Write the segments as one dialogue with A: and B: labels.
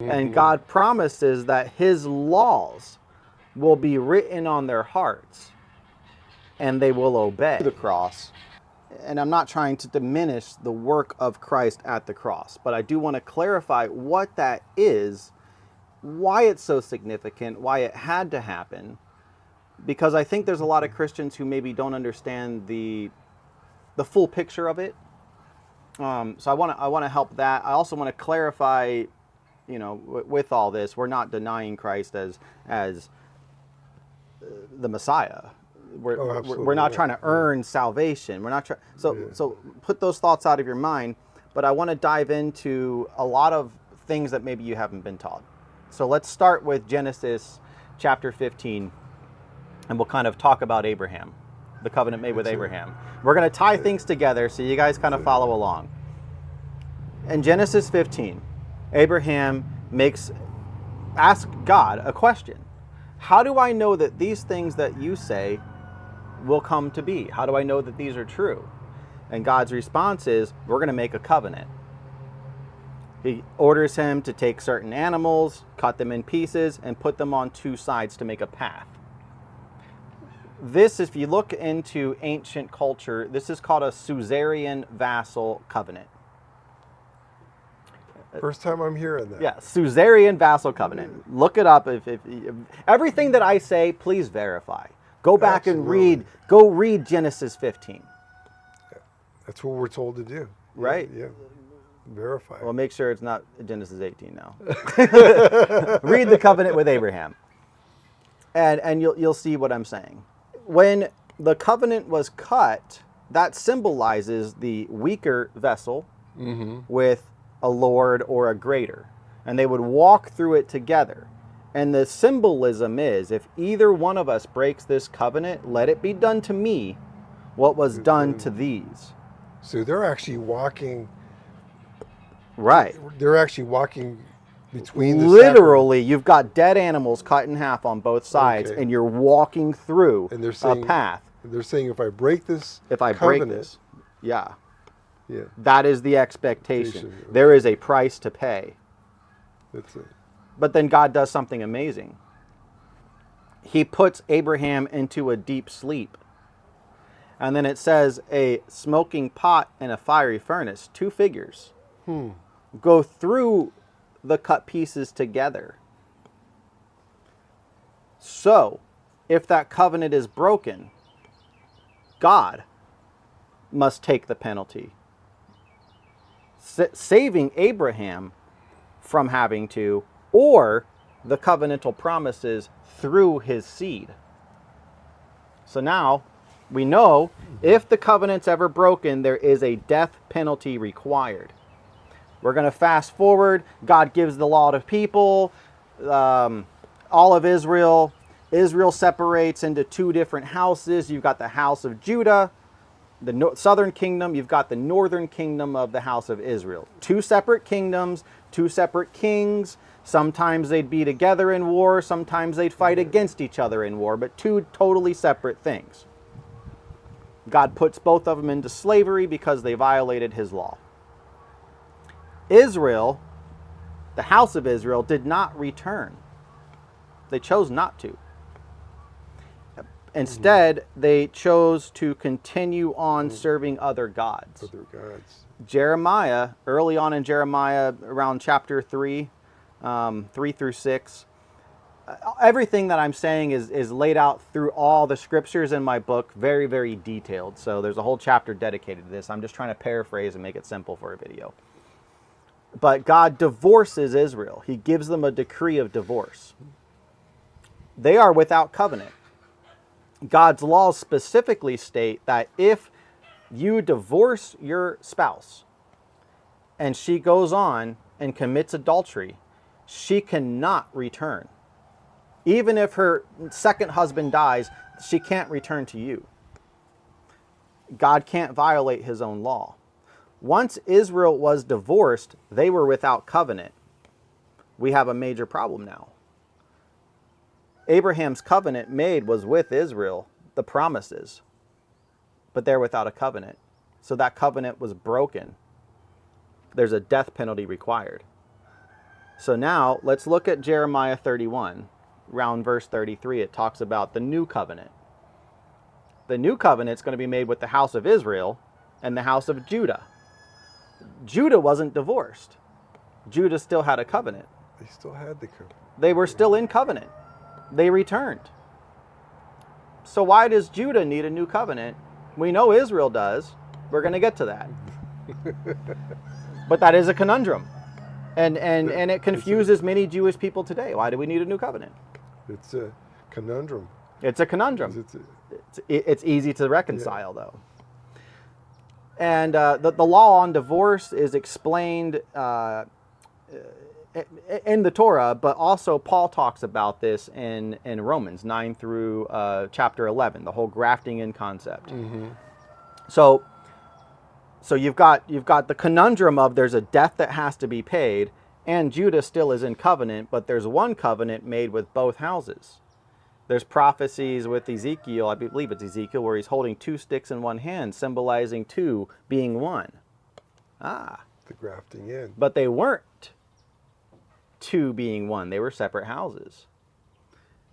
A: And God promises that his laws will be written on their hearts and they will obey the cross. And I'm not trying to diminish the work of Christ at the cross, but I do want to clarify what that is, why it's so significant, why it had to happen, because I think there's a lot of Christians who maybe don't understand the full picture of it. So I want to help that. I also want to clarify, with all this, we're not denying Christ as the Messiah. We're not trying to earn salvation. We're not trying. So put those thoughts out of your mind. But I want to dive into a lot of things that maybe you haven't been taught. So let's start with Genesis chapter 15, and we'll kind of talk about Abraham, the covenant made with Abraham. We're going to tie things together so you guys kind of follow along. In Genesis 15, Abraham asks God a question. How do I know that these things that you say will come to be? How do I know that these are true? And God's response is, we're going to make a covenant. He orders him to take certain animals, cut them in pieces, and put them on two sides to make a path. This, if you look into ancient culture, this is called a suzerain vassal covenant.
B: First time I'm hearing that.
A: Yeah, suzerain vassal covenant. Look it up. If everything that I say, please verify. Go back and read Genesis 15.
B: That's what we're told to do.
A: Right?
B: Yeah. Verify.
A: Well, make sure it's not Genesis 18 now. Read the covenant with Abraham. And you'll see what I'm saying. When the covenant was cut, that symbolizes the weaker vessel with a lord or a greater. And they would walk through it together. And the symbolism is, if either one of us breaks this covenant, let it be done to me what was done to these.
B: So they're actually walking.
A: Right.
B: They're actually walking between the
A: literally, you've got dead animals cut in half on both sides, and you're walking through a path.
B: They're saying, if I break this
A: yeah. That is the expectation. Okay. There is a price to pay.
B: That's it.
A: But then God does something amazing. He puts Abraham into a deep sleep. And then it says a smoking pot and a fiery furnace, two figures, go through the cut pieces together. So, if that covenant is broken, God must take the penalty, saving Abraham from having to, or the covenantal promises through his seed. So now we know if the covenant's ever broken, there is a death penalty required. We're going to fast forward. God gives the law to people, all of Israel. Israel separates into two different houses. You've got the house of Judah, the southern kingdom. You've got the northern kingdom of the house of Israel. Two separate kingdoms, two separate kings. Sometimes they'd be together in war. Sometimes they'd fight against each other in war, but two totally separate things. God puts both of them into slavery because they violated his law. Israel, the house of Israel, did not return. They chose not to. Instead, they chose to continue on serving other gods. Jeremiah, early on in Jeremiah, around chapter 3, 3 through 6, everything that I'm saying is laid out through all the scriptures in my book, very, very detailed. So there's a whole chapter dedicated to this. I'm just trying to paraphrase and make it simple for a video. But God divorces Israel. He gives them a decree of divorce. They are without covenant. God's laws specifically state that if you divorce your spouse and she goes on and commits adultery, she cannot return. Even if her second husband dies, she can't return to you. God can't violate his own law. Once Israel was divorced, they were without covenant. We have a major problem now. Abraham's covenant made was with Israel, the promises, but they're without a covenant. So that covenant was broken. There's a death penalty required. So now let's look at Jeremiah 31. Around verse 33, it talks about the new covenant. The new covenant is going to be made with the house of Israel and the house of Judah. Judah wasn't divorced. Judah still had a covenant.
B: They still had the covenant.
A: They were still in covenant. They returned. So why does Judah need a new covenant? We know Israel does. We're going to get to that. But that is a conundrum. And it confuses many Jewish people today. Why do we need a new covenant?
B: It's a conundrum.
A: It's a conundrum. It's easy to reconcile, though. And the law on divorce is explained in the Torah, but also Paul talks about this in Romans 9 through chapter 11, the whole grafting in concept.
B: Mm-hmm.
A: So you've got the conundrum of there's a debt that has to be paid, and Judah still is in covenant, but there's one covenant made with both houses. There's prophecies with Ezekiel, I believe it's Ezekiel, where he's holding two sticks in one hand, symbolizing two being one.
B: The grafting in.
A: But they weren't two being one. They were separate houses.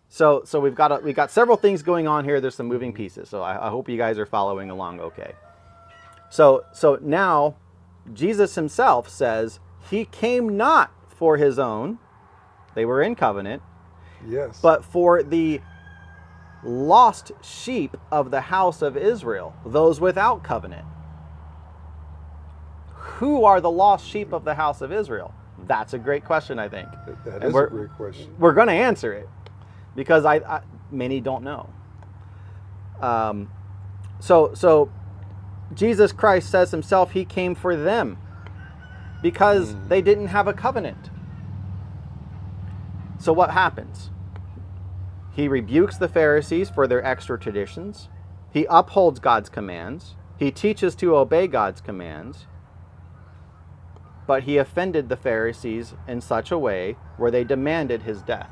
A: So we've got several things going on here. There's some moving pieces. So I hope you guys are following along okay. So now Jesus himself says he came not for his own. They were in covenant.
B: Yes.
A: But for the lost sheep of the house of Israel, those without covenant. Who are the lost sheep of the house of Israel? That's a great question, I think.
B: That is a great question.
A: We're going to answer it because many don't know. So Jesus Christ says himself he came for them because they didn't have a covenant. So what happens? He rebukes the Pharisees for their extra traditions. He upholds God's commands. He teaches to obey God's commands. But he offended the Pharisees in such a way where they demanded his death.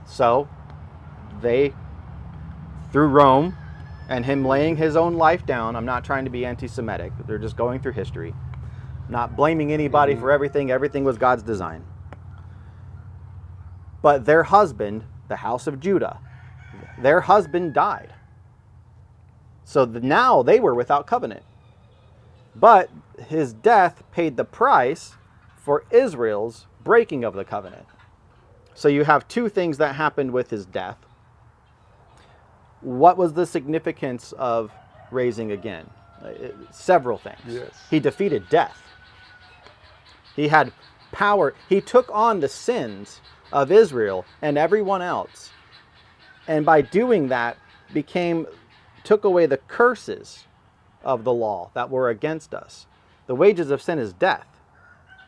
A: So they, through Rome and him laying his own life down, I'm not trying to be anti-Semitic, they're just going through history, not blaming anybody for everything was God's design. But their husband, the house of Judah, their husband died. So now they were without covenant. But his death paid the price for Israel's breaking of the covenant. So you have two things that happened with his death. What was the significance of raising again? Several things.
B: Yes.
A: He defeated death. He had power. He took on the sins of Israel and everyone else. And by doing that, took away the curses of the law that were against us. The wages of sin is death.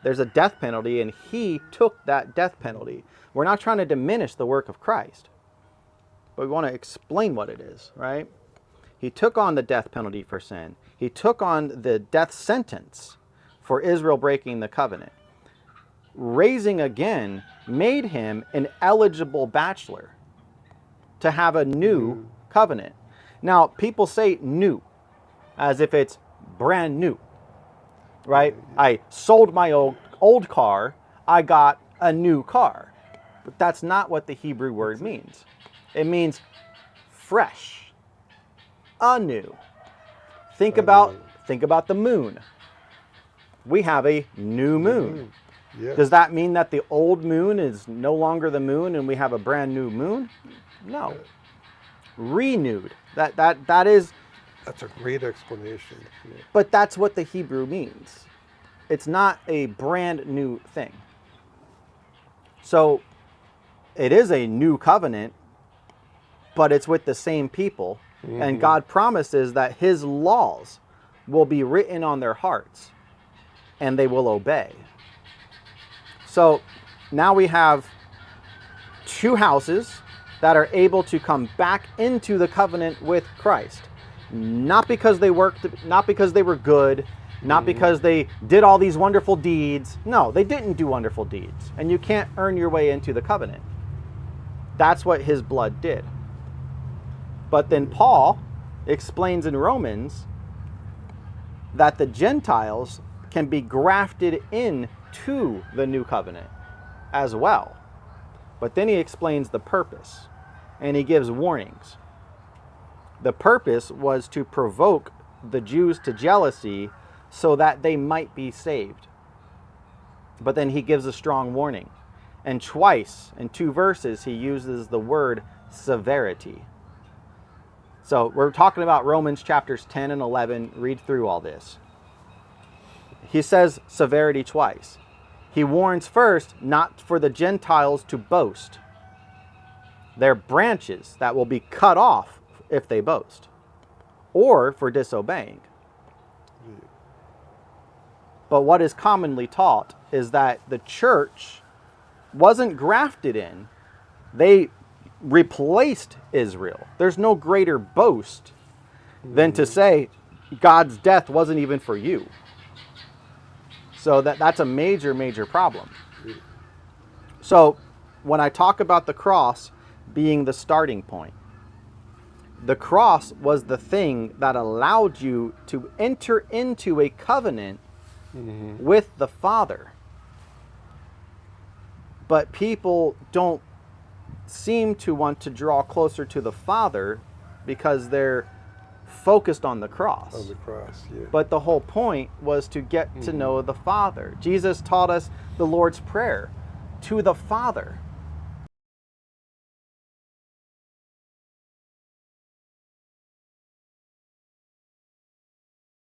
A: There's a death penalty, and he took that death penalty. We're not trying to diminish the work of Christ, but we want to explain what it is, right? He took on the death penalty for sin. He took on the death sentence for Israel breaking the covenant. Raising again made him an eligible bachelor to have a new covenant. Now, people say new as if it's brand new, right? I sold my old car, I got a new car. But that's not what the Hebrew word means. It means fresh, anew. Think about the moon. We have a new moon.
B: Yes.
A: Does that mean that the old moon is no longer the moon and we have a brand new moon? No. Renewed. That is.
B: That's a great explanation. Yeah.
A: But that's what the Hebrew means. It's not a brand new thing. So it is a new covenant, but it's with the same people. And God promises that his laws will be written on their hearts and they will obey. So now we have two houses that are able to come back into the covenant with Christ. Not because they worked, not because they were good, not because they did all these wonderful deeds. No, they didn't do wonderful deeds. And you can't earn your way into the covenant. That's what his blood did. But then Paul explains in Romans that the Gentiles can be grafted in to the new covenant as well. But then he explains the purpose, and he gives warnings. The purpose was to provoke the Jews to jealousy so that they might be saved. But then he gives a strong warning. And twice in 2 verses, he uses the word severity. So we're talking about Romans chapters 10 and 11. Read through all this. He says severity twice. He warns first not for the Gentiles to boast. They're branches that will be cut off if they boast, or for disobeying. But what is commonly taught is that the church wasn't grafted in. They replaced Israel. There's no greater boast than to say God's death wasn't even for you. So that's a major, major problem. So when I talk about the cross being the starting point, the cross was the thing that allowed you to enter into a covenant with the Father. But people don't seem to want to draw closer to the Father because they're focused on the cross.
B: On the cross, yeah.
A: But the whole point was to get to know the Father. Jesus taught us the Lord's Prayer, to the Father.